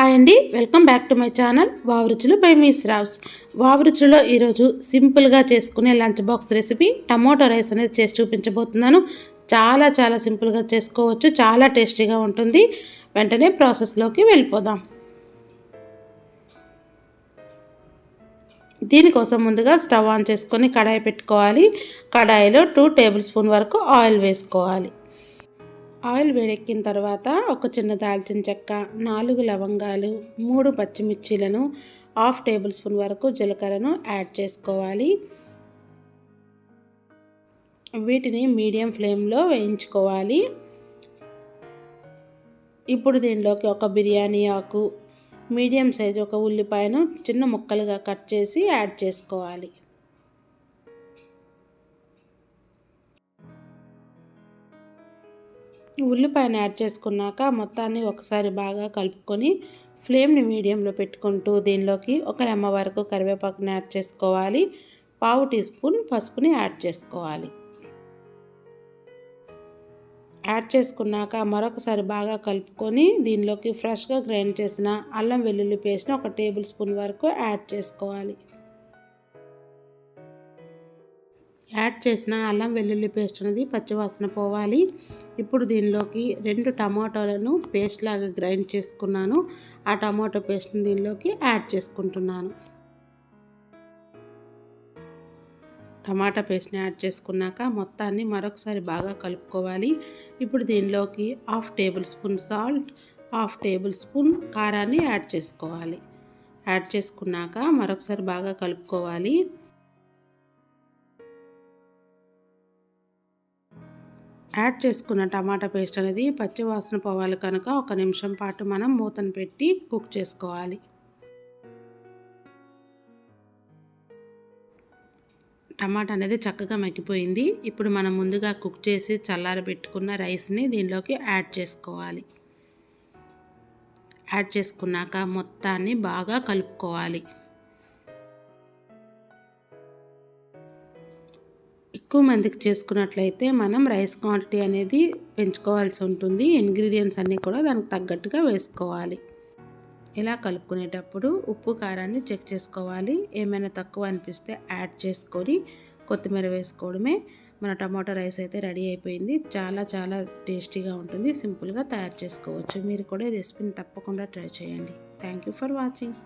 Hi అండి, welcome back to my channel wow రుచులు bye miss Rao's. Wow రుచులో ఈరోజు సింపుల్గా చేసుకునే lunch box recipe tomato rice అనేది చేసి చూపించబోతున్నాను. చాలా సింపుల్గా చేసుకోవచ్చు, చాలా టేస్టీగా ఉంటుంది. వెంటనే ప్రాసెస్లోకి వెళ్ళిపోదాం. దీనికోసం ముందుగా స్టవ్ ఆన్ చేసుకొని కడాయి పెట్టుకోవాలి. కడాయిలో 2 టేబుల్ స్పూన్ వరకు ఆయిల్ వేసుకోవాలి. ఆయిల్ వేడెక్కిన తర్వాత ఒక చిన్న దాల్చిన చెక్క, 4 లవంగాలు, 3 పచ్చిమిర్చీలను, 1/2 టేబుల్ స్పూన్ వరకు జీలకర్రను యాడ్ చేసుకోవాలి. వీటిని మీడియం ఫ్లేమ్లో వేయించుకోవాలి. ఇప్పుడు దీనిలోకి ఒక బిర్యానీ ఆకు, మీడియం సైజు ఒక ఉల్లిపాయను చిన్న ముక్కలుగా కట్ చేసి యాడ్ చేసుకోవాలి. ఉల్లిపాయను యాడ్ చేసుకున్నాక మొత్తాన్ని ఒకసారి బాగా కలుపుకొని ఫ్లేమ్ని మీడియంలో పెట్టుకుంటూ దీనిలోకి ఒక రెమ్మ వరకు కరివేపాకుని యాడ్ చేసుకోవాలి. 1/2 టీ స్పూన్ పసుపుని యాడ్ చేసుకోవాలి. యాడ్ చేసుకున్నాక మరొకసారి బాగా కలుపుకొని దీనిలోకి ఫ్రెష్గా గ్రైండ్ చేసిన అల్లం వెల్లుల్లి పేస్ట్ని 1 టేబుల్ స్పూన్ వరకు యాడ్ చేసుకోవాలి. యాడ్ చేసిన అల్లం వెల్లుల్లి పేస్ట్ అనేది పచ్చివాసన పోవాలి. ఇప్పుడు దీనిలోకి 2 టమాటాలను పేస్ట్ లాగా గ్రైండ్ చేసుకున్నాను. ఆ టమాటో పేస్ట్ని దీనిలోకి యాడ్ చేసుకుంటున్నాను. టమాటా పేస్ట్ని యాడ్ చేసుకున్నాక మొత్తాన్ని మరొకసారి బాగా కలుపుకోవాలి. ఇప్పుడు దీనిలోకి 1/2 table spoon salt, 1/2 table spoon కారాన్ని యాడ్ చేసుకోవాలి. యాడ్ చేసుకున్నాక మరొకసారి బాగా కలుపుకోవాలి. యాడ్ చేసుకున్న టమాటా పేస్ట్ అనేది పచ్చి వాసన పోవాలి కనుక 1 నిమిషం పాటు మనం మూతను పెట్టి కుక్ చేసుకోవాలి. టమాటా అనేది చక్కగా మగ్గిపోయింది. ఇప్పుడు మనం ముందుగా కుక్ చేసి చల్లారబెట్టుకున్న రైస్ని దీనిలోకి యాడ్ చేసుకోవాలి. యాడ్ చేసుకున్నాక మొత్తాన్ని బాగా కలుపుకోవాలి. ఎక్కువ మందికి చేసుకున్నట్లయితే మనం రైస్ క్వాంటిటీ అనేది పెంచుకోవాల్సి ఉంటుంది. ఇంగ్రీడియంట్స్ అన్నీ కూడా దానికి తగ్గట్టుగా వేసుకోవాలి. ఇలా కలుపుకునేటప్పుడు ఉప్పు కారాన్ని చెక్ చేసుకోవాలి. ఏమైనా తక్కువ అనిపిస్తే యాడ్ చేసుకొని కొత్తిమీర వేసుకోవడమే. మన టమాటో రైస్ అయితే రెడీ అయిపోయింది. చాలా టేస్టీగా ఉంటుంది. సింపుల్గా తయారు చేసుకోవచ్చు. మీరు కూడా ఈ రెసిపీని తప్పకుండా ట్రై చేయండి. Thank you for watching.